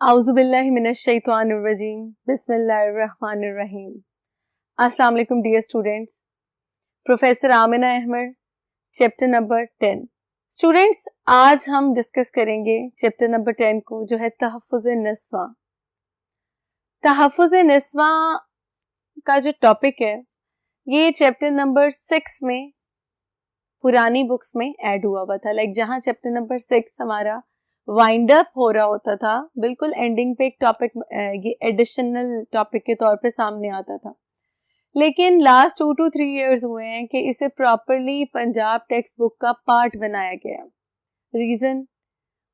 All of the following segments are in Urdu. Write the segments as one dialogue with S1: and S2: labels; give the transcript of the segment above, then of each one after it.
S1: اعوذ باللہ من الشیطان الرجیم بسم اللہ الرحمن الرحیم. السلام علیکم dear students. Professor Amna Ahmed, chapter number 10. Students, آج ہم ڈسکس کریں گے چیپٹر نمبر 10 کو, جو ہے تحفظ نسواں. تحفظ نسواں کا جو ٹاپک ہے یہ چیپٹر نمبر 6 میں پرانی بکس میں ایڈ ہوا تھا. جہاں چیپٹر نمبر 6 ہمارا وائنڈ اپ ہو رہا ہوتا تھا, بالکل اینڈنگ پہ ایک ٹاپک یہ ایڈیشنل ٹاپک کے طور پہ سامنے آتا تھا. لیکن لاسٹ 2 to 3 ایئرز ہوئے ہیں کہ اسے پراپرلی پنجاب ٹیکسٹ بک کا پارٹ بنایا گیا. ریزن,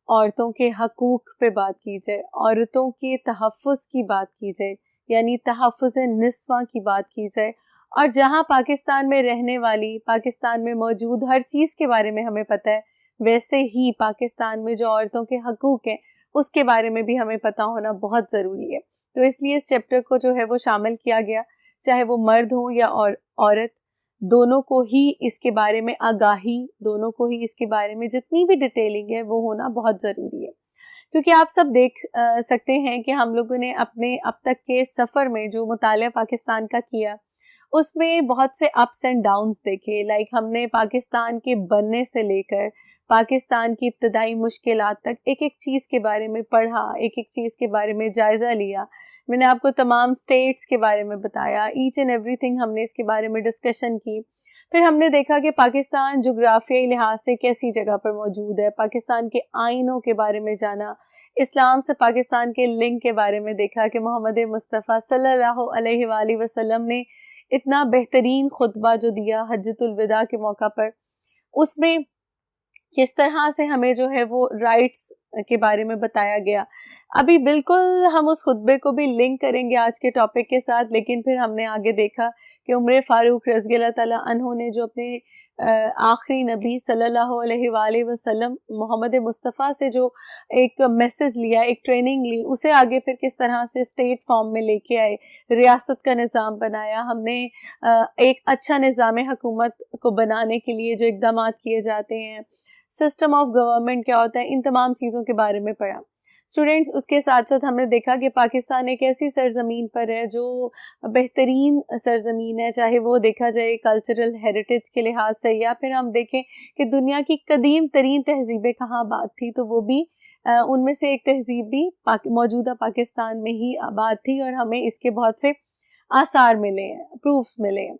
S1: عورتوں کے حقوق پہ بات کی جائے, عورتوں کے تحفظ کی بات کی جائے, یعنی تحفظ نسواں کی بات کی جائے. اور جہاں پاکستان میں رہنے والی, پاکستان میں موجود ہر چیز کے بارے میں ہمیں پتہ ہے, ویسے ہی پاکستان میں جو عورتوں کے حقوق ہیں اس کے بارے میں بھی ہمیں پتہ ہونا بہت ضروری ہے. تو اس لیے اس چیپٹر کو جو ہے وہ شامل کیا گیا, چاہے وہ مرد ہوں یا عورت, دونوں کو ہی اس کے بارے میں آگاہی, دونوں کو ہی اس کے بارے میں جتنی بھی ڈیٹیلنگ ہے وہ ہونا بہت ضروری ہے. کیونکہ آپ سب دیکھ سکتے ہیں کہ ہم لوگوں نے اپنے اب تک کے سفر میں جو مطالعہ پاکستان کا کیا اس میں بہت سے اپس اینڈ ڈاؤنز دیکھے. ہم نے پاکستان کے بننے سے لے کر پاکستان کی ابتدائی مشکلات تک ایک ایک چیز کے بارے میں پڑھا, ایک ایک چیز کے بارے میں جائزہ لیا. میں نے آپ کو تمام اسٹیٹس کے بارے میں بتایا, ایچ اینڈ ایوری تھنگ ہم نے اس کے بارے میں ڈسکشن کی. پھر ہم نے دیکھا کہ پاکستان جغرافیائی لحاظ سے کیسی جگہ پر موجود ہے, پاکستان کے آئینوں کے بارے میں جانا, اسلام سے پاکستان کے لنک کے بارے میں دیکھا کہ محمد مصطفیٰ صلی اللہ علیہ وآلہ وسلم نے اتنا بہترین خطبہ جو دیا حجۃ الوداع کے موقع پر, اس میں کس طرح سے ہمیں جو ہے وہ رائٹس کے بارے میں بتایا گیا. ابھی بالکل ہم اس خطبے کو بھی لنک کریں گے آج کے ٹاپک کے ساتھ, لیکن پھر ہم نے آگے دیکھا کہ عمر فاروق رضی اللہ تعالیٰ عنہ نے جو اپنے آخری نبی صلی اللہ علیہ وآلہ وسلم محمد مصطفیٰ سے جو ایک میسج لیا, ایک ٹریننگ لی, اسے آگے پھر کس طرح سے اسٹیٹ فارم میں لے کے آئے, ریاست کا نظام بنایا. ہم نے ایک اچھا نظام حکومت کو بنانے کے لیے جو اقدامات کیے جاتے ہیں, سسٹم آف گورنمنٹ کیا ہوتا ہے, ان تمام چیزوں کے بارے میں پڑھا. اسٹوڈینٹس, اس کے ساتھ ساتھ ہم نے دیکھا کہ پاکستان ایک ایسی سرزمین پر ہے جو بہترین سرزمین ہے, چاہے وہ دیکھا جائے کلچرل ہیریٹیج کے لحاظ سے, یا پھر ہم دیکھیں کہ دنیا کی قدیم ترین تہذیبیں کہاں آباد تھی, تو وہ بھی ان میں سے ایک تہذیب بھی موجودہ پاکستان میں ہی آباد تھی, اور ہمیں اس کے بہت سے آثار ملے ہیں, پروفس ملے ہیں.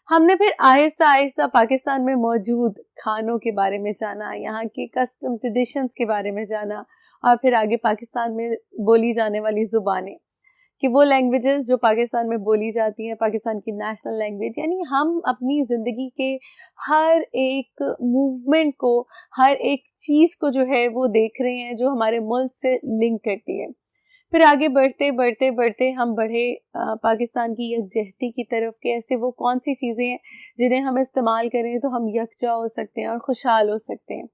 S1: ہم نے پھر آہستہ آہستہ پاکستان میں موجود کھانوں کے بارے میں جانا, یہاں کے کسٹم ٹریڈیشنز کے بارے میں جانا, اور پھر آگے پاکستان میں بولی جانے والی زبانیں, کہ وہ لینگویجز جو پاکستان میں بولی جاتی ہیں, پاکستان کی نیشنل لینگویج, یعنی ہم اپنی زندگی کے ہر ایک موومنٹ کو, ہر ایک چیز کو جو ہے وہ دیکھ رہے ہیں جو ہمارے ملک سے لنک کرتی ہے. پھر آگے بڑھتے بڑھتے بڑھتے ہم بڑھے پاکستان کی یکجہتی کی طرف, کہ ایسے وہ کون سی چیزیں ہیں جنہیں ہم استعمال کریں تو ہم یکجا ہو سکتے ہیں اور خوشحال ہو سکتے ہیں.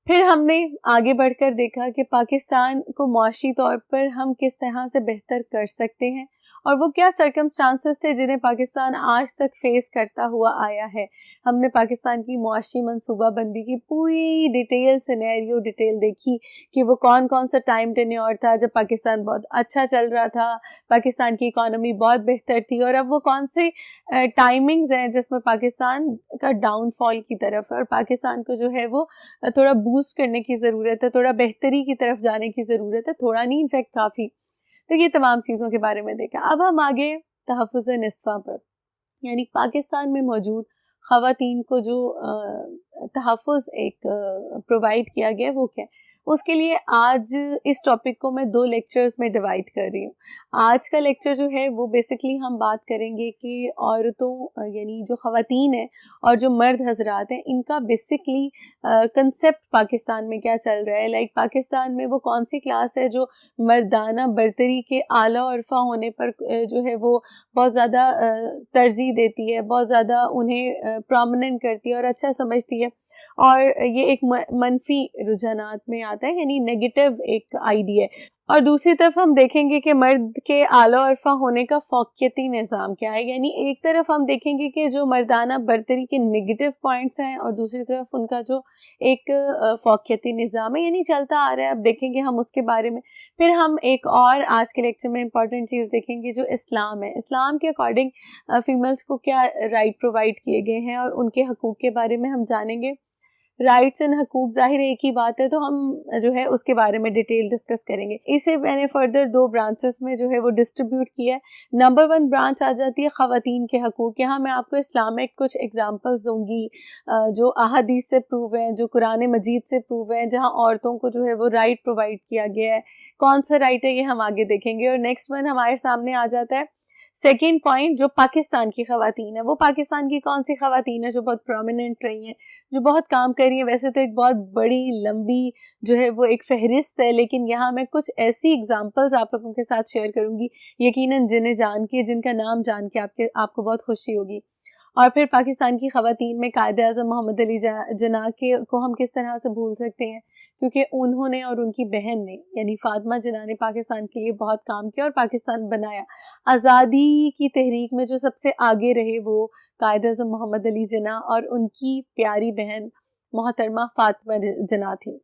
S1: پھر ہم نے آگے بڑھ کر دیکھا کہ پاکستان کو معاشی طور پر ہم کس طرح سے بہتر کر سکتے ہیں, اور وہ کیا سرکمسٹانسز تھے جنہیں پاکستان آج تک فیس کرتا ہوا آیا ہے. ہم نے پاکستان کی معاشی منصوبہ بندی کی پوری ڈیٹیل, سینیریو ڈیٹیل دیکھی کہ وہ کون کون سا ٹائم ٹینیور تھا جب پاکستان بہت اچھا چل رہا تھا, پاکستان کی اکانومی بہت بہتر تھی, اور اب وہ کون سے ٹائمنگز ہیں جس میں پاکستان کا ڈاؤن فال کی طرف ہے, اور پاکستان کو جو ہے وہ تھوڑا بوسٹ کرنے کی ضرورت ہے, تھوڑا بہتری کی طرف جانے کی ضرورت ہے, تھوڑا نہیں انفیکٹ کافی. تو یہ تمام چیزوں کے بارے میں دیکھا. اب ہم آگے تحفظ نسواں پر, یعنی پاکستان میں موجود خواتین کو جو تحفظ ایک پرووائڈ کیا گیا وہ کیا ہے. اس کے لیے آج اس ٹاپک کو میں 2 لیکچرز میں ڈیوائڈ کر رہی ہوں. آج کا لیکچر جو ہے وہ بیسکلی ہم بات کریں گے کہ عورتوں, یعنی جو خواتین ہیں اور جو مرد حضرات ہیں, ان کا بیسکلی کنسیپٹ پاکستان میں کیا چل رہا ہے. پاکستان میں وہ کون سی کلاس ہے جو مردانہ برتری کے اعلیٰ عرفہ ہونے پر جو ہے وہ بہت زیادہ ترجیح دیتی ہے, بہت زیادہ انہیں پرومیننٹ کرتی ہے اور اچھا سمجھتی ہے, اور یہ ایک منفی رجحانات میں آتا ہے, یعنی نیگیٹو ایک آئیڈیا ہے. اور دوسری طرف ہم دیکھیں گے کہ مرد کے اعلیٰ عرفہ ہونے کا فوقیتی نظام کیا ہے. یعنی ایک طرف ہم دیکھیں گے کہ جو مردانہ برتری کے نگیٹو پوائنٹس ہیں اور دوسری طرف ان کا جو ایک فوقیتی نظام ہے یعنی چلتا آ رہا ہے. اب دیکھیں گے ہم اس کے بارے میں. پھر ہم ایک اور آج کے لیکچر میں امپورٹنٹ چیز دیکھیں گے جو اسلام ہے. اسلام کے اکارڈنگ فیمیلس کو کیا رائٹ پرووائڈ کیے گئے ہیں اور ان کے حقوق کے بارے میں ہم جانیں گے. رائٹس اینڈ حقوق ظاہر ایک ہی بات ہے تو ہم جو ہے اس کے بارے میں ڈیٹیل ڈسکس کریں گے. اسے میں نے فردر 2 برانچز میں جو ہے وہ ڈسٹریبیوٹ کیا ہے. نمبر 1 برانچ آ جاتی ہے خواتین کے حقوق. یہاں میں آپ کو اسلامک کچھ ایگزامپلس دوں گی جو احادیث سے پروو ہیں, جو قرآن مجید سے پروو ہیں, جہاں عورتوں کو جو ہے وہ رائٹ پرووائڈ کیا گیا ہے. کون سا رائٹ ہے یہ ہم آگے دیکھیں گے. اور نیکسٹ ون ہمارے سامنے آ جاتا ہے سیکنڈ پوائنٹ جو پاکستان کی خواتین ہے. وہ پاکستان کی کون سی خواتین ہیں جو بہت پرومیننٹ رہی ہیں, جو بہت کام کر رہی ہیں. ویسے تو ایک بہت بڑی لمبی جو ہے وہ ایک فہرست ہے, لیکن یہاں میں کچھ ایسی ایگزامپلز آپ لوگوں کے ساتھ شیئر کروں گی یقیناً جنہیں جان کے, جن کا نام جان کے آپ کو بہت خوشی ہوگی. اور پھر پاکستان کی خواتین میں قائد اعظم محمد علی جناح کو ہم کس طرح سے بھول سکتے ہیں, کیونکہ انہوں نے اور ان کی بہن نے یعنی فاطمہ جناح نے پاکستان کے لیے بہت کام کیا اور پاکستان بنایا. آزادی کی تحریک میں جو سب سے آگے رہے وہ قائد اعظم محمد علی جناح اور ان کی پیاری بہن محترمہ فاطمہ جناح تھی.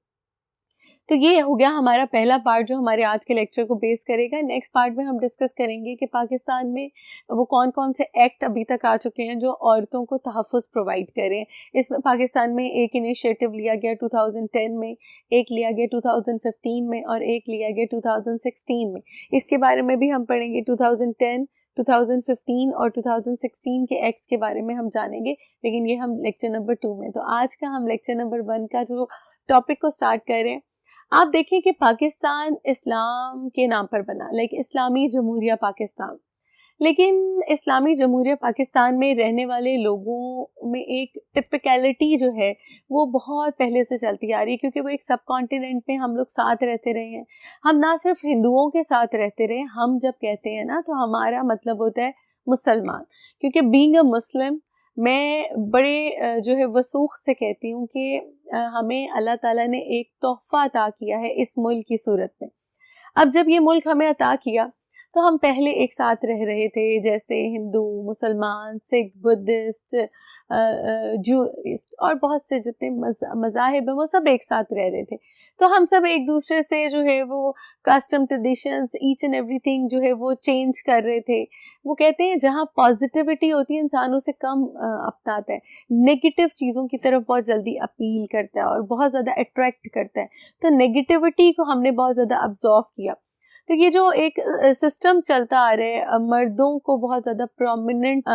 S1: تو یہ ہو گیا ہمارا پہلا پارٹ جو ہمارے آج کے لیکچر کو بیس کرے گا. نیکسٹ پارٹ میں ہم ڈسکس کریں گے کہ پاکستان میں وہ کون کون سے ایکٹ ابھی تک آ چکے ہیں جو عورتوں کو تحفظ پرووائڈ کریں. اس میں پاکستان میں ایک انیشیٹو لیا گیا 2010 میں, ایک لیا گیا 2015 میں اور ایک لیا گیا 2016 میں. اس کے بارے میں بھی ہم پڑھیں گے. 2010 2015 اور 2016 کے ایکٹس کے بارے میں ہم جانیں گے, لیکن یہ ہم لیکچر نمبر 2 میں. تو آج کا ہم لیکچر نمبر 1 کا جو ٹاپک کو سٹارٹ کر رہے ہیں. آپ دیکھیں کہ پاکستان اسلام کے نام پر بنا, اسلامی جمہوریہ پاکستان. لیکن اسلامی جمہوریہ پاکستان میں رہنے والے لوگوں میں ایک ٹپیکلٹی جو ہے وہ بہت پہلے سے چلتی آ رہی ہے, کیونکہ وہ ایک سب کانٹیننٹ میں ہم لوگ ساتھ رہتے رہے ہیں. ہم نہ صرف ہندوؤں کے ساتھ رہتے رہے, ہم جب کہتے ہیں نا تو ہمارا مطلب ہوتا ہے مسلمان, کیونکہ بینگ اے مسلم میں بڑے جو ہے وثوق سے کہتی ہوں کہ ہمیں اللہ تعالیٰ نے ایک تحفہ عطا کیا ہے اس ملک کی صورت میں. اب جب یہ ملک ہمیں عطا کیا تو ہم پہلے ایک ساتھ رہ رہے تھے, جیسے ہندو, مسلمان, سکھ, بدھسٹ, جوئسٹ اور بہت سے جتنے مذاہب ہیں وہ سب ایک ساتھ رہ رہے تھے. تو ہم سب ایک دوسرے سے جو ہے وہ custom traditions each and everything جو ہے وہ چینج کر رہے تھے. وہ کہتے ہیں جہاں پازیٹیوٹی ہوتی ہے انسان اسے کم اپناتا ہے, نیگیٹو چیزوں کی طرف بہت جلدی اپیل کرتا ہے اور بہت زیادہ اٹریکٹ کرتا ہے. تو نیگیٹیوٹی کو ہم نے بہت زیادہ ابزارو کیا. تو یہ جو ایک سسٹم چلتا آ رہا ہے مردوں کو بہت زیادہ پرومیننٹ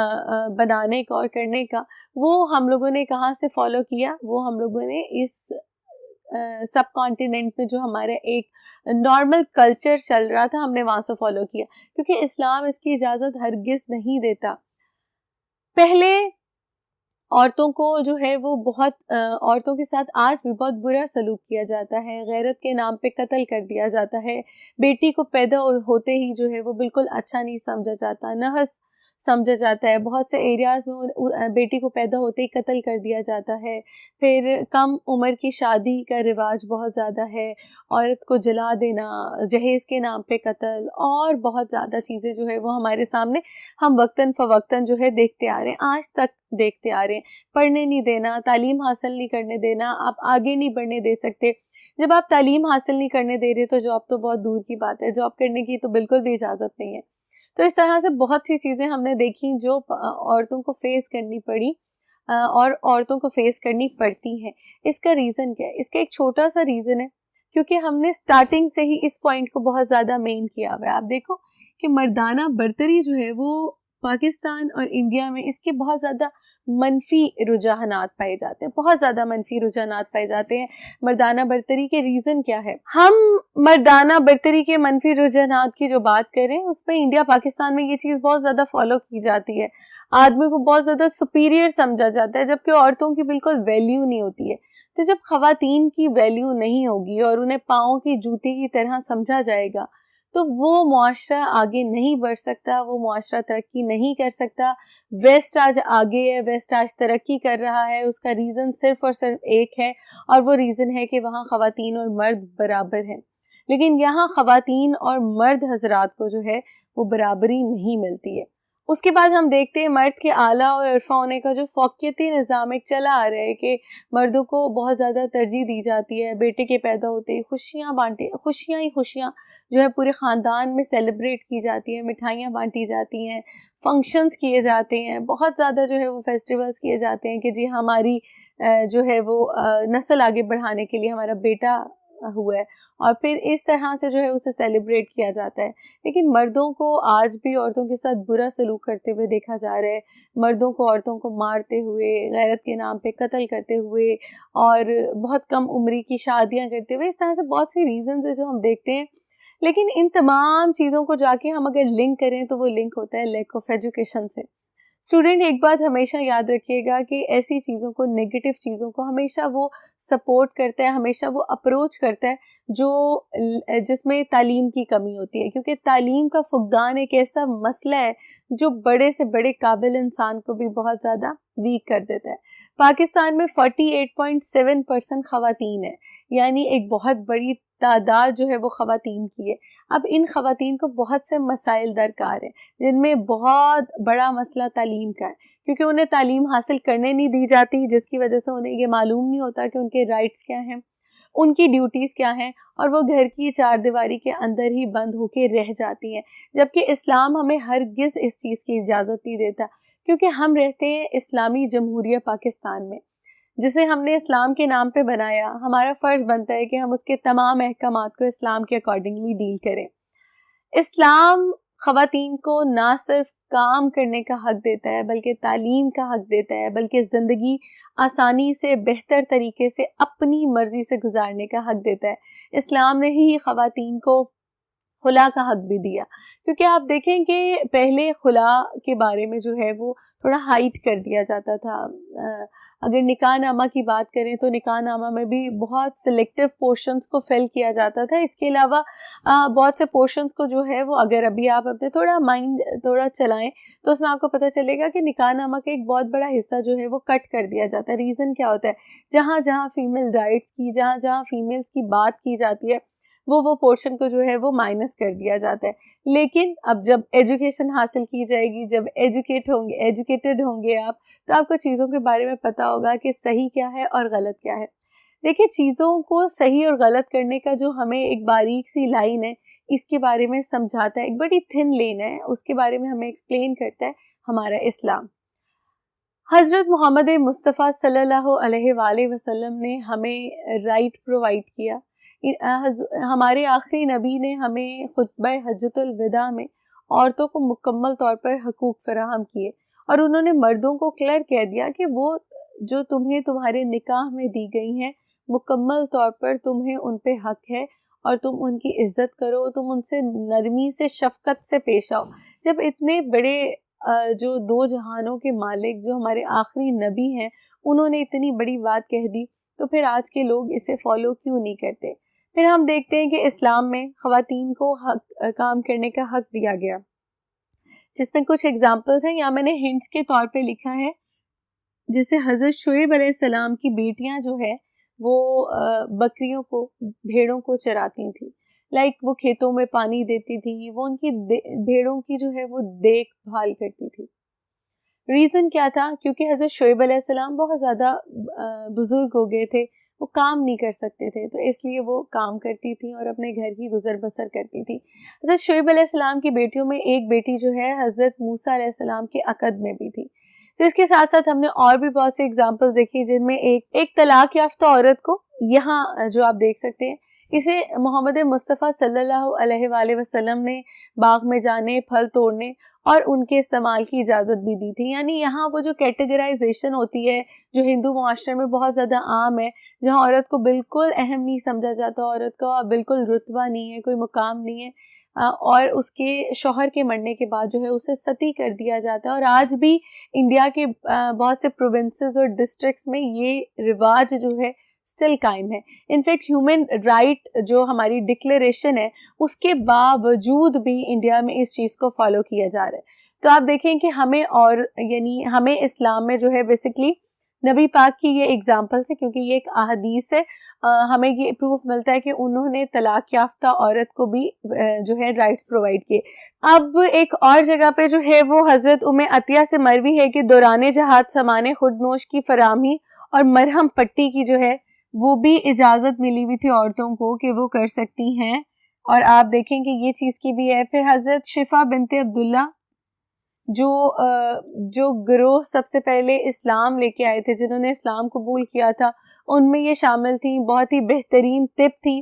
S1: بنانے کا اور کرنے کا, وہ ہم لوگوں نے کہاں سے فالو کیا؟ وہ ہم لوگوں نے اس سب کانٹیننٹ میں جو ہمارا ایک نارمل کلچر چل رہا تھا ہم نے وہاں سے فالو کیا, کیونکہ اسلام اس کی اجازت ہرگز نہیں دیتا. پہلے عورتوں کو جو ہے وہ بہت عورتوں کے ساتھ آج بھی بہت برا سلوک کیا جاتا ہے, غیرت کے نام پہ قتل کر دیا جاتا ہے. بیٹی کو پیدا ہوتے ہی جو ہے وہ بالکل اچھا نہیں سمجھا جاتا, نحس سمجھا جاتا ہے. بہت سے ایریاز میں بیٹی کو پیدا ہوتے ہی قتل کر دیا جاتا ہے. پھر کم عمر کی شادی کا رواج بہت زیادہ ہے, عورت کو جلا دینا, جہیز کے نام پہ قتل اور بہت زیادہ چیزیں جو ہے وہ ہمارے سامنے ہم وقتاً فوقتاً جو ہے دیکھتے آ رہے ہیں, آج تک دیکھتے آ رہے ہیں. پڑھنے نہیں دینا, تعلیم حاصل نہیں کرنے دینا, آپ آگے نہیں بڑھنے دے سکتے. جب آپ تعلیم حاصل نہیں کرنے دے رہے تو جاب تو بہت دور کی بات ہے, جاب کرنے کی تو بالکل بھی اجازت نہیں ہے. تو اس طرح سے بہت سی چیزیں ہم نے دیکھی جو عورتوں کو فیس کرنی پڑی اور عورتوں کو فیس کرنی پڑتی ہیں. اس کا ریزن کیا ہے؟ اس کا ایک چھوٹا سا ریزن ہے کیونکہ ہم نے سٹارٹنگ سے ہی اس پوائنٹ کو بہت زیادہ مین کیا ہوا ہے. آپ دیکھو کہ مردانہ برتری جو ہے وہ پاکستان اور انڈیا میں اس کے بہت زیادہ منفی رجحانات پائے جاتے ہیں, بہت زیادہ منفی رجحانات پائے جاتے ہیں. مردانہ برتری کے ریزن کیا ہے؟ ہم مردانہ برتری کے منفی رجحانات کی جو بات کریں اس میں انڈیا پاکستان میں یہ چیز بہت زیادہ فالو کی جاتی ہے. آدمی کو بہت زیادہ سپیریئر سمجھا جاتا ہے جبکہ عورتوں کی بالکل ویلیو نہیں ہوتی ہے. تو جب خواتین کی ویلیو نہیں ہوگی اور انہیں پاؤں کی جوتی کی طرح سمجھا جائے گا تو وہ معاشرہ آگے نہیں بڑھ سکتا, وہ معاشرہ ترقی نہیں کر سکتا. ویسٹ آج آگے ہے, ویسٹ آج ترقی کر رہا ہے, اس کا ریزن صرف اور صرف ایک ہے اور وہ ریزن ہے کہ وہاں خواتین اور مرد برابر ہیں. لیکن یہاں خواتین اور مرد حضرات کو جو ہے وہ برابری نہیں ملتی ہے. اس کے بعد ہم دیکھتے ہیں مرد کے اعلیٰ اور عرفہ ہونے کا جو فوقیتی نظام ایک چلا آ رہا ہے کہ مردوں کو بہت زیادہ ترجیح دی جاتی ہے. بیٹے کے پیدا ہوتے ہی خوشیاں جو ہے پورے خاندان میں سیلیبریٹ کی جاتی ہیں, مٹھائیاں بانٹی جاتی ہیں, فنکشنز کیے جاتے ہیں, بہت زیادہ جو ہے وہ فیسٹیولز کیے جاتے ہیں کہ جی ہماری جو ہے وہ نسل آگے بڑھانے کے لیے ہمارا بیٹا ہوا ہے, اور پھر اس طرح سے جو ہے اسے سیلیبریٹ کیا جاتا ہے. لیکن مردوں کو آج بھی عورتوں کے ساتھ برا سلوک کرتے ہوئے دیکھا جا رہا ہے, مردوں کو عورتوں کو مارتے ہوئے, غیرت کے نام پہ قتل کرتے ہوئے, اور بہت کم عمری کی شادیاں کرتے ہوئے. اس طرح سے بہت سی ریزنز ہیں جو ہم دیکھتے ہیں. لیکن ان تمام چیزوں کو جا کے ہم اگر لنک کریں تو وہ لنک ہوتا ہے لیک آف ایجوکیشن سے. اسٹوڈنٹ ایک بات ہمیشہ یاد رکھیے گا کہ ایسی چیزوں کو, نیگیٹو چیزوں کو ہمیشہ وہ سپورٹ کرتا ہے, ہمیشہ وہ اپروچ کرتا ہے جس میں تعلیم کی کمی ہوتی ہے, کیونکہ تعلیم کا فقدان ایک ایسا مسئلہ ہے جو بڑے سے بڑے قابل انسان کو بھی بہت زیادہ ویک کر دیتا ہے. پاکستان میں 48.7% خواتین ہیں, یعنی ایک بہت بڑی تعداد جو ہے وہ خواتین کی ہے. اب ان خواتین کو بہت سے مسائل درکار ہیں, جن میں بہت بڑا مسئلہ تعلیم کا ہے, کیونکہ انہیں تعلیم حاصل کرنے نہیں دی جاتی, جس کی وجہ سے انہیں یہ معلوم نہیں ہوتا کہ ان کے رائٹس کیا ہیں, ان کی ڈیوٹیز کیا ہیں, اور وہ گھر کی چار دیواری کے اندر ہی بند ہو کے رہ جاتی ہیں. جبکہ اسلام ہمیں ہرگز اس چیز کی اجازت نہیں دیتا, کیونکہ ہم رہتے ہیں اسلامی جمہوریہ پاکستان میں, جسے ہم نے اسلام کے نام پہ بنایا. ہمارا فرض بنتا ہے کہ ہم اس کے تمام احکامات کو اسلام کے اکارڈنگلی ڈیل کریں. اسلام خواتین کو نہ صرف کام کرنے کا حق دیتا ہے, بلکہ تعلیم کا حق دیتا ہے, بلکہ زندگی آسانی سے, بہتر طریقے سے, اپنی مرضی سے گزارنے کا حق دیتا ہے. اسلام نے ہی خواتین کو خلا کا حق بھی دیا, کیونکہ آپ دیکھیں کہ پہلے خلا کے بارے میں جو ہے وہ تھوڑا ہائٹ کر دیا جاتا تھا. اگر نکاح نامہ کی بات کریں تو نکاح نامہ میں بھی بہت سلیکٹیو پورشنز کو فل کیا جاتا تھا. اس کے علاوہ بہت سے پورشنز کو جو ہے وہ, اگر ابھی آپ اپنے تھوڑا مائنڈ تھوڑا چلائیں تو اس میں آپ کو پتہ چلے گا کہ نکاح نامہ کا ایک بہت بڑا حصہ جو ہے وہ کٹ کر دیا جاتا ہے. ریزن کیا ہوتا ہے, جہاں جہاں فیمیل رائٹس کی, جہاں جہاں فیمیلز کی بات کی جاتی ہے, وہ پورشن کو جو ہے وہ مائنس کر دیا جاتا ہے. لیکن اب جب ایجوکیشن حاصل کی جائے گی, جب ایجوکیٹڈ ہوں گے آپ, تو آپ کو چیزوں کے بارے میں پتہ ہوگا کہ صحیح کیا ہے اور غلط کیا ہے. دیکھیں, چیزوں کو صحیح اور غلط کرنے کا جو ہمیں ایک باریک سی لائن ہے, اس کے بارے میں سمجھاتا ہے, ایک بڑی تھن لین ہے, اس کے بارے میں ہمیں ایکسپلین کرتا ہے ہمارا اسلام. حضرت محمد مصطفیٰ صلی اللہ علیہ وآلہ وسلم نے ہمیں رائٹ پرووائڈ کیا. ہمارے آخری نبی نے ہمیں خطبہ حجۃ الوداع میں عورتوں کو مکمل طور پر حقوق فراہم کیے, اور انہوں نے مردوں کو کلیئر کہہ دیا کہ وہ جو تمہیں تمہارے نکاح میں دی گئی ہیں, مکمل طور پر تمہیں ان پہ حق ہے, اور تم ان کی عزت کرو, تم ان سے نرمی سے, شفقت سے پیش آؤ. جب اتنے بڑے جو دو جہانوں کے مالک, جو ہمارے آخری نبی ہیں, انہوں نے اتنی بڑی بات کہہ دی, تو پھر آج کے لوگ اسے فالو کیوں نہیں کرتے؟ پھر ہم دیکھتے ہیں کہ اسلام میں خواتین کو کام کرنے کا حق دیا گیا, جس میں کچھ ایگزامپلس ہیں. یہاں میں نے ہنٹس کے طور پہ لکھا ہے, جیسے حضرت شعیب علیہ السلام کی بیٹیاں جو ہے وہ بکریوں کو, بھیڑوں کو چراتی تھیں. وہ کھیتوں میں پانی دیتی تھی, وہ ان کی بھیڑوں کی جو ہے وہ دیکھ بھال کرتی تھی. ریزن کیا تھا؟ کیونکہ حضرت شعیب علیہ السلام بہت زیادہ بزرگ ہو گئے تھے, وہ کام نہیں کر سکتے تھے, تو اس لیے وہ کام کرتی تھی اور اپنے گھر کی گزر بسر کرتی تھی. حضرت شعیب علیہ السلام کی بیٹیوں میں ایک بیٹی جو ہے حضرت موسیٰ علیہ السلام کے عقد میں بھی تھی. تو اس کے ساتھ ساتھ ہم نے اور بھی بہت سی ایگزامپل دیکھی, جن میں ایک طلاق یافتہ عورت کو, یہاں جو آپ دیکھ سکتے ہیں, اسے محمد مصطفیٰ صلی اللہ علیہ وآلہ وسلم نے باغ میں جانے, پھل توڑنے اور ان کے استعمال کی اجازت بھی دی تھی. یعنی یہاں وہ جو کیٹیگرائزیشن ہوتی ہے جو ہندو معاشرے میں بہت زیادہ عام ہے, جہاں عورت کو بالکل اہم نہیں سمجھا جاتا, عورت کا بالکل رتبہ نہیں ہے, کوئی مقام نہیں ہے, اور اس کے شوہر کے مرنے کے بعد جو ہے اسے ستی کر دیا جاتا ہے. اور آج بھی انڈیا کے بہت سے پروونسز اور ڈسٹرکٹس میں یہ رواج جو ہے اسٹل قائم ہے. انفیکٹ ہیومن رائٹ جو ہماری ڈکلیریشن ہے, اس کے باوجود بھی انڈیا میں اس چیز کو فالو کیا جا رہا ہے. تو آپ دیکھیں کہ ہمیں اسلام میں جو ہے بیسکلی نبی پاک کی یہ ایگزامپل ہے کیونکہ یہ ایک احادیث ہے. ہمیں یہ پروف ملتا ہے کہ انہوں نے طلاق یافتہ عورت کو بھی جو ہے رائٹس پرووائڈ کیے. اب ایک اور جگہ پہ جو ہے وہ حضرت ام عطیہ سے مروی ہے کہ دوران جہاد سامان خود نوش کی فراہمی اور مرہم پٹی کی جو ہے وہ بھی اجازت ملی ہوئی تھی عورتوں کو کہ وہ کر سکتی ہیں, اور آپ دیکھیں کہ یہ چیز کی بھی ہے. پھر حضرت شفا بنت عبداللہ جو گروہ سب سے پہلے اسلام لے کے آئے تھے, جنہوں نے اسلام قبول کیا تھا, ان میں یہ شامل تھیں. بہت ہی بہترین طب تھی.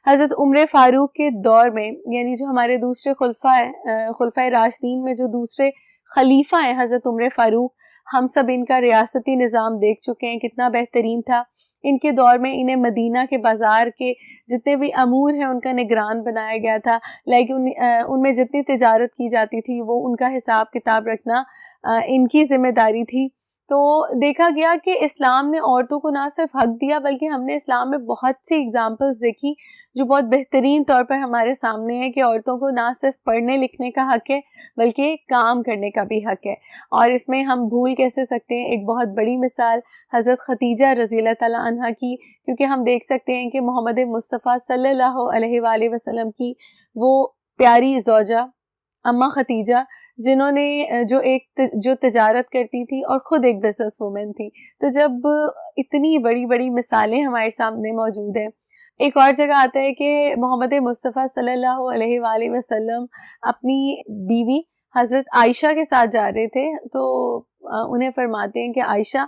S1: حضرت عمر فاروق کے دور میں, یعنی جو ہمارے دوسرے خلفائے راشدین میں جو دوسرے خلیفہ ہیں حضرت عمر فاروق, ہم سب ان کا ریاستی نظام دیکھ چکے ہیں کتنا بہترین تھا. ان کے دور میں انہیں مدینہ کے بازار کے جتنے بھی امور ہیں ان کا نگران بنایا گیا تھا. لیکن ان میں جتنی تجارت کی جاتی تھی وہ ان کا حساب کتاب رکھنا ان کی ذمہ داری تھی. تو دیکھا گیا کہ اسلام نے عورتوں کو نہ صرف حق دیا بلکہ ہم نے اسلام میں بہت سی ایگزامپلس دیکھی جو بہت بہترین طور پر ہمارے سامنے ہے کہ عورتوں کو نہ صرف پڑھنے لکھنے کا حق ہے بلکہ کام کرنے کا بھی حق ہے. اور اس میں ہم بھول کیسے سکتے ہیں ایک بہت بڑی مثال حضرت خدیجہ رضی اللہ تعالیٰ عنہا کی, کیونکہ ہم دیکھ سکتے ہیں کہ محمد مصطفیٰ صلی اللہ علیہ وآلہ وسلم کی وہ پیاری زوجہ اماں خدیجہ جنہوں نے جو تجارت کرتی تھی اور خود ایک بزنس وومن تھی. تو جب اتنی بڑی بڑی مثالیں ہمارے سامنے موجود ہیں. ایک اور جگہ آتا ہے کہ محمد مصطفیٰ صلی اللہ علیہ وآلہ وسلم اپنی بیوی حضرت عائشہ کے ساتھ جا رہے تھے, تو انہیں فرماتے ہیں کہ عائشہ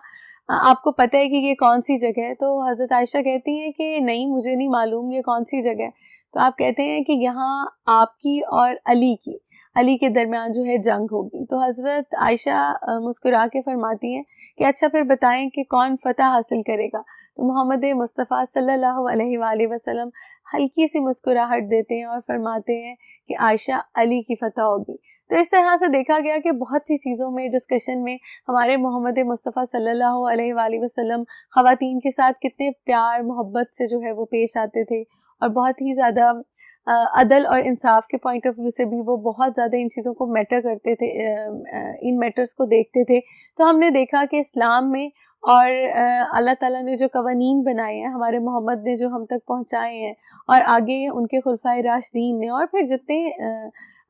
S1: آپ کو پتہ ہے کہ یہ کون سی جگہ ہے؟ تو حضرت عائشہ کہتی ہیں کہ نہیں مجھے نہیں معلوم یہ کون سی جگہ ہے. تو آپ کہتے ہیں کہ یہاں آپ کی اور علی کے درمیان جو ہے جنگ ہوگی. تو حضرت عائشہ مسکرا کے فرماتی ہیں کہ اچھا پھر بتائیں کہ کون فتح حاصل کرے گا. تو محمد مصطفیٰ صلی اللہ علیہ وآلہ وسلم ہلکی سی مسکراہٹ دیتے ہیں اور فرماتے ہیں کہ عائشہ علی کی فتح ہوگی. تو اس طرح سے دیکھا گیا کہ بہت سی چیزوں میں ڈسکشن میں ہمارے محمد مصطفیٰ صلی اللہ علیہ وآلہ وسلم خواتین کے ساتھ کتنے پیار محبت سے جو ہے وہ پیش آتے تھے, اور بہت ہی زیادہ عدل اور انصاف کے پوائنٹ آف ویو سے بھی وہ بہت زیادہ ان چیزوں کو میٹر کرتے تھے, ان میٹرز کو دیکھتے تھے. تو ہم نے دیکھا کہ اسلام میں اور اللہ تعالیٰ نے جو قوانین بنائے ہیں, ہمارے محمد نے جو ہم تک پہنچائے ہیں, اور آگے ان کے خلفائے راشدین نے, اور پھر جتنے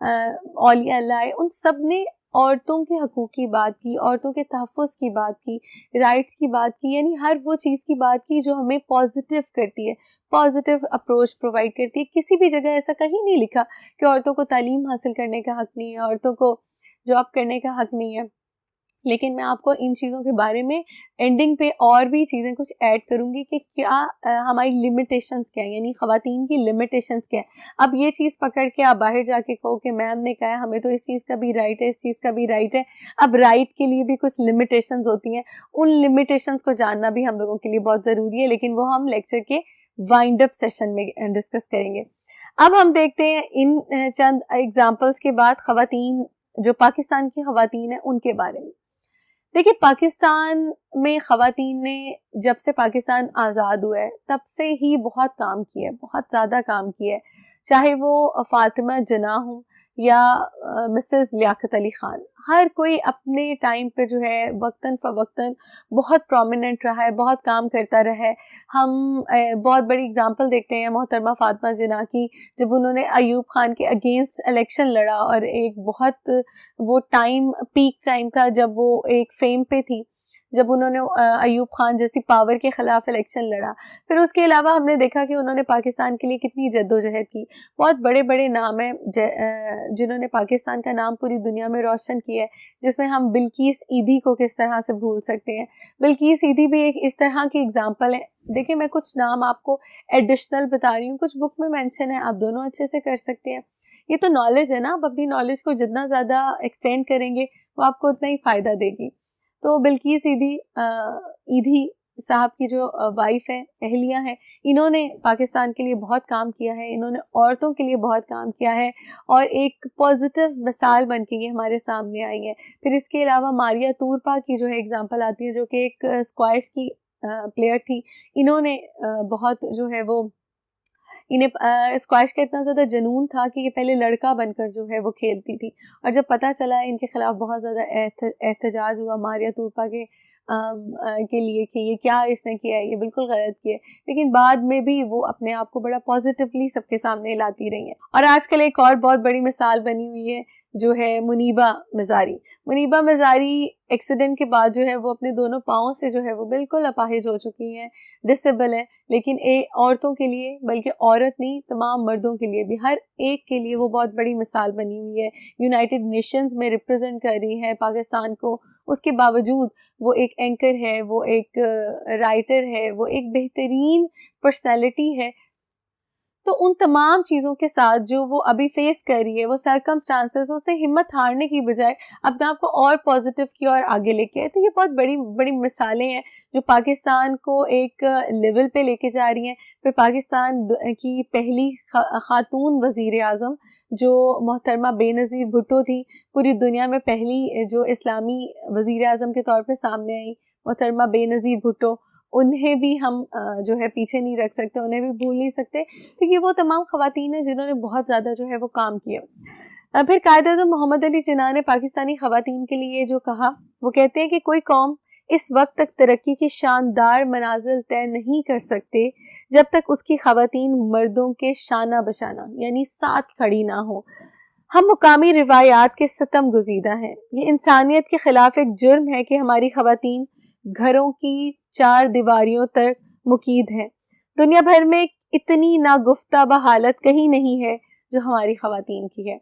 S1: اولیاء اللہ آئے, ان سب نے عورتوں کے حقوق کی بات کی, عورتوں کے تحفظ کی بات کی, رائٹس کی بات کی, یعنی ہر وہ چیز کی بات کی جو ہمیں پازیٹیو کرتی ہے, پازیٹیو اپروچ پرووائڈ کرتی ہے. کسی بھی جگہ ایسا کہیں نہیں لکھا کہ عورتوں کو تعلیم حاصل کرنے کا حق نہیں ہے, عورتوں کو جاب کرنے کا حق نہیں ہے. لیکن میں آپ کو ان چیزوں کے بارے میں اینڈنگ پہ اور بھی چیزیں کچھ ایڈ کروں گی کہ کیا ہماری لمیٹیشنز کیا ہیں, یعنی خواتین کی لمیٹیشنز کیا ہیں. اب یہ چیز پکڑ کے آپ باہر جا کے کہو کہ میم نے کہا ہے ہمیں تو اس چیز کا بھی رائٹ ہے, اس چیز کا بھی رائٹ ہے. اب رائٹ کے لیے بھی کچھ لمیٹیشنز ہوتی ہیں, ان لمیٹیشنز کو جاننا بھی ہم لوگوں کے لیے بہت ضروری ہے, لیکن وہ ہم لیکچر کے وائنڈ اپ سیشن میں ڈسکس کریں گے. اب ہم دیکھتے ہیں ان چند ایگزامپلس کے بعد خواتین جو پاکستان کی خواتین ہیں ان کے بارے میں. دیکھیے پاکستان میں خواتین نے جب سے پاکستان آزاد ہوا ہے تب سے ہی بہت کام کیا ہے, بہت زیادہ کام کیا ہے, چاہے وہ فاطمہ جناح ہوں یا مسز لیاقت علی خان. ہر کوئی اپنے ٹائم پہ جو ہے وقتاً فوقتاً بہت پرومیننٹ رہا ہے, بہت کام کرتا رہا ہے. ہم بہت بڑی اگزامپل دیکھتے ہیں محترمہ فاطمہ جناح کی, جب انہوں نے ایوب خان کے اگینسٹ الیکشن لڑا, اور ایک بہت وہ ٹائم پیک ٹائم تھا جب وہ ایک فیم پہ تھی, جب انہوں نے ایوب خان جیسی پاور کے خلاف الیکشن لڑا. پھر اس کے علاوہ ہم نے دیکھا کہ انہوں نے پاکستان کے لیے کتنی جدوجہد کی. بہت بڑے بڑے نام ہیں جنہوں نے پاکستان کا نام پوری دنیا میں روشن کیا ہے, جس میں ہم بلقیس ایدھی کو کس طرح سے بھول سکتے ہیں. بلقیس ایدھی بھی ایک اس طرح کی اگزامپل ہے. دیکھیں میں کچھ نام آپ کو ایڈیشنل بتا رہی ہوں, کچھ بک میں مینشن ہے, آپ دونوں اچھے سے کر سکتے ہیں. یہ تو نالج ہے نا, آپ اپنی نالج کو جتنا زیادہ ایکسٹینڈ کریں گے وہ آپ کو اتنا ہی فائدہ دے گی. تو بلقیس ایدھی صاحب کی جو وائف ہے, اہلیہ ہیں, انہوں نے پاکستان کے لیے بہت کام کیا ہے, انہوں نے عورتوں کے لیے بہت کام کیا ہے, اور ایک پازیٹیو مثال بن کے یہ ہمارے سامنے آئی ہے. پھر اس کے علاوہ ماریا تورپا کی جو ہے اگزامپل آتی ہے, جو کہ ایک اسکواش کی پلیئر تھی. انہوں نے بہت جو ہے وہ انہیں اسکواش کا اتنا زیادہ جنون تھا کہ یہ پہلے لڑکا بن کر جو ہے وہ کھیلتی تھی, اور جب پتہ چلا ان کے خلاف بہت زیادہ احتجاج ہوا ماریا تورپا کے کے لیے کہ یہ کیا اس نے کیا ہے، یہ بالکل غلط کیا ہے، لیکن بعد میں بھی وہ اپنے آپ کو بڑا پازیٹیولی سب کے سامنے لاتی رہی ہیں. اور آج کل ایک اور بہت بڑی مثال بنی ہوئی ہے جو ہے منیبہ مزاری. منیبہ مزاری ایکسیڈنٹ کے بعد جو ہے وہ اپنے دونوں پاؤں سے جو ہے وہ بالکل اپاہج ہو چکی ہیں، ڈسیبل ہیں، لیکن عورتوں کے لیے، بلکہ عورت نہیں تمام مردوں کے لیے بھی، ہر ایک کے لیے وہ بہت بڑی مثال بنی ہوئی ہے. یونائٹڈ نیشنز میں ریپرزینٹ کر رہی ہے پاکستان کو. اس کے باوجود وہ ایک اینکر ہے، وہ ایک رائٹر ہے، وہ ایک بہترین پرسنالٹی ہے. تو ان تمام چیزوں کے ساتھ جو وہ ابھی فیس کر رہی ہے، وہ سرکمسٹانسز، اس نے ہمت ہارنے کی بجائے اپنے آپ کو اور پازیٹیو کی اور آگے لے کے آئے. تو یہ بہت بڑی بڑی مثالیں ہیں جو پاکستان کو ایک لیول پہ لے کے جا رہی ہیں. پھر پاکستان کی پہلی خاتون وزیر اعظم جو محترمہ بے نظیر بھٹو تھی، پوری دنیا میں پہلی جو اسلامی وزیر اعظم کے طور پہ سامنے آئی، محترمہ بے نظیر بھٹو، انہیں بھی ہم جو ہے پیچھے نہیں رکھ سکتے، انہیں بھی بھول نہیں سکتے. تو یہ وہ تمام خواتین ہیں جنہوں نے بہت زیادہ جو ہے وہ کام کیا. پھر قائد اعظم محمد علی جناح نے پاکستانی خواتین کے لیے جو کہا، وہ کہتے ہیں کہ کوئی قوم اس وقت تک ترقی کی شاندار منازل طے نہیں کر سکتے جب تک اس کی خواتین مردوں کے شانہ بشانہ یعنی ساتھ کھڑی نہ ہوں. ہم مقامی روایات کے ستم گزیدہ ہیں. یہ انسانیت کے خلاف ایک جرم ہے کہ ہماری خواتین گھروں کی چار دیواریوں تک مقید ہیں. دنیا بھر میں اتنی ناگفتہ حالت کہیں نہیں ہے جو ہماری خواتین کی ہے.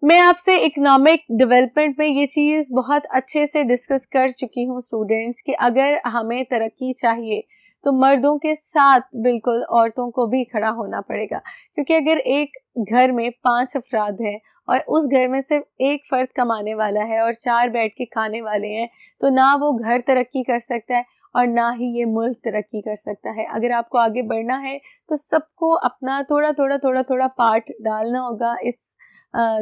S1: میں آپ سے اکنامک ڈیولپمنٹ میں یہ چیز بہت اچھے سے ڈسکس کر چکی ہوں اسٹوڈینٹس، کہ اگر ہمیں ترقی چاہیے تو مردوں کے ساتھ بالکل عورتوں کو بھی کھڑا ہونا پڑے گا. کیونکہ اگر ایک گھر میں 5 افراد ہیں اور اس گھر میں صرف ایک فرد کمانے والا ہے اور 4 بیٹھ کے کھانے والے ہیں، تو نہ وہ گھر ترقی کر سکتا ہے اور نہ ہی یہ ملک ترقی کر سکتا ہے. اگر آپ کو آگے بڑھنا ہے تو سب کو اپنا تھوڑا پارٹ ڈالنا ہوگا اس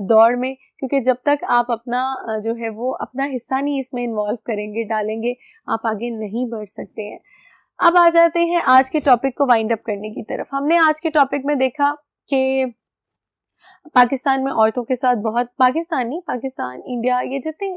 S1: دوڑ میں، کیونکہ جب تک آپ اپنا جو ہے وہ اپنا حصہ نہیں اس میں انوالو کریں گے، ڈالیں گے، آپ آگے نہیں بڑھ سکتے ہیں. اب آ جاتے ہیں آج کے ٹاپک کو وائنڈ اپ کرنے کی طرف. ہم نے آج کے ٹاپک میں دیکھا کہ پاکستان میں عورتوں کے ساتھ بہت، پاکستان، انڈیا، یہ جتنے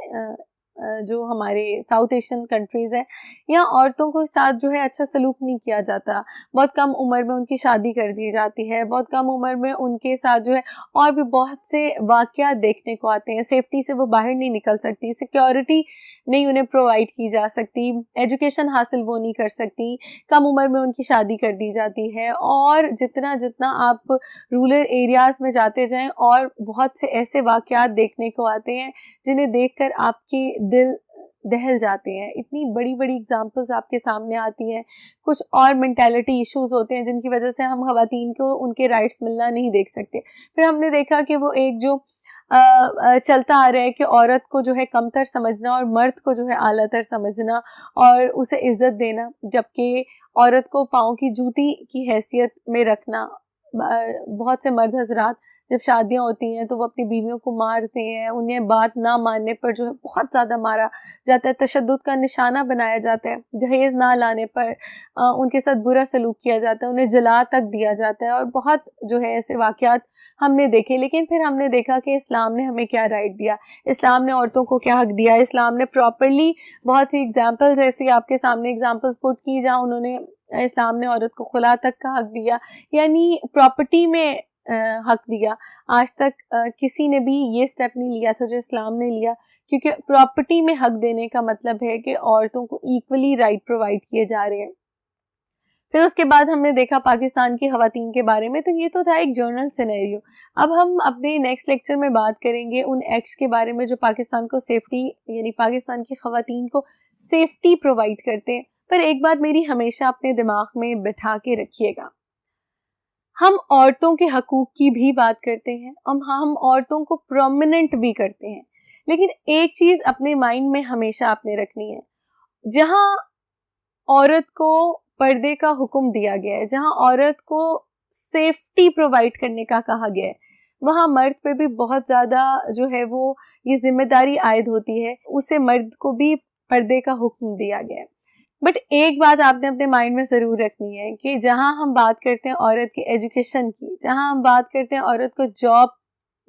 S1: جو ہمارے ساؤتھ ایشین کنٹریز ہیں، یہاں عورتوں کے ساتھ جو ہے اچھا سلوک نہیں کیا جاتا. بہت کم عمر میں ان کی شادی کر دی جاتی ہے، بہت کم عمر میں ان کے ساتھ جو ہے اور بھی بہت سے واقعات دیکھنے کو آتے ہیں. سیفٹی سے وہ باہر نہیں نکل سکتی، سیکیورٹی نہیں انہیں پرووائڈ کی جا سکتی، ایجوکیشن حاصل وہ نہیں کر سکتی، کم عمر میں ان کی شادی کر دی جاتی ہے. اور جتنا آپ رورل ایریاز میں جاتے جائیں اور بہت سے ایسے واقعات دیکھنے کو آتے ہیں جنہیں دیکھ کر آپ کے دل دہل جاتے ہیں. اتنی بڑی بڑی اگزامپلز آپ کے سامنے آتی ہیں. کچھ اور مینٹالٹی ایشوز ہوتے ہیں جن کی وجہ سے ہم خواتین کو ان کے رائٹس ملنا نہیں دیکھ سکتے. پھر ہم نے دیکھا کہ وہ ایک جو چلتا آ رہا ہے کہ عورت کو جو ہے کمتر سمجھنا اور مرد کو جو ہے اعلیٰ تر سمجھنا اور اسے عزت دینا، جبکہ عورت کو پاؤں کی جوتی کی حیثیت میں رکھنا. بہت سے مرد حضرات جب شادیاں ہوتی ہیں تو وہ اپنی بیویوں کو مارتے ہیں، انہیں بات نہ ماننے پر جو ہے بہت زیادہ مارا جاتا ہے، تشدد کا نشانہ بنایا جاتا ہے، جہیز نہ لانے پر ان کے ساتھ برا سلوک کیا جاتا ہے، انہیں جلا تک دیا جاتا ہے، اور بہت جو ہے ایسے واقعات ہم نے دیکھے. لیکن پھر ہم نے دیکھا کہ اسلام نے ہمیں کیا رائٹ دیا، اسلام نے عورتوں کو کیا حق دیا. اسلام نے پراپرلی بہت سی ایگزامپلز ایسی آپ کے سامنے ایگزامپلز پٹ کی جہاں انہوں نے، اسلام نے عورت کو خلا تک کا حق دیا، یعنی پراپرٹی میں حق دیا. آج تک کسی نے بھی یہ سٹیپ نہیں لیا تھا جو اسلام نے لیا، کیونکہ پراپرٹی میں حق دینے کا مطلب ہے کہ عورتوں کو ایکولی رائٹ پرووائڈ کیے جا رہے ہیں. پھر اس کے بعد ہم نے دیکھا پاکستان کی خواتین کے بارے میں. تو یہ تو تھا ایک جنرل سینیریو. اب ہم اپنے نیکسٹ لیکچر میں بات کریں گے ان ایکٹس کے بارے میں جو پاکستان کو سیفٹی، یعنی پاکستان کی خواتین کو سیفٹی پرووائڈ کرتے ہیں. پر ایک بات میری ہمیشہ اپنے دماغ میں بٹھا کے رکھیے گا، ہم عورتوں کے حقوق کی بھی بات کرتے ہیں، ہم عورتوں کو پرومیننٹ بھی کرتے ہیں، لیکن ایک چیز اپنے مائنڈ میں ہمیشہ آپ نے رکھنی ہے، جہاں عورت کو پردے کا حکم دیا گیا ہے، جہاں عورت کو سیفٹی پرووائڈ کرنے کا کہا گیا ہے، وہاں مرد پہ بھی بہت زیادہ جو ہے وہ یہ ذمہ داری عائد ہوتی ہے، اسے مرد کو بھی پردے کا حکم دیا گیا ہے. بٹ ایک بات آپ نے اپنے مائنڈ میں ضرور رکھنی ہے کہ جہاں ہم بات کرتے ہیں عورت کی ایجوکیشن کی، جہاں ہم بات کرتے ہیں عورت کو جاب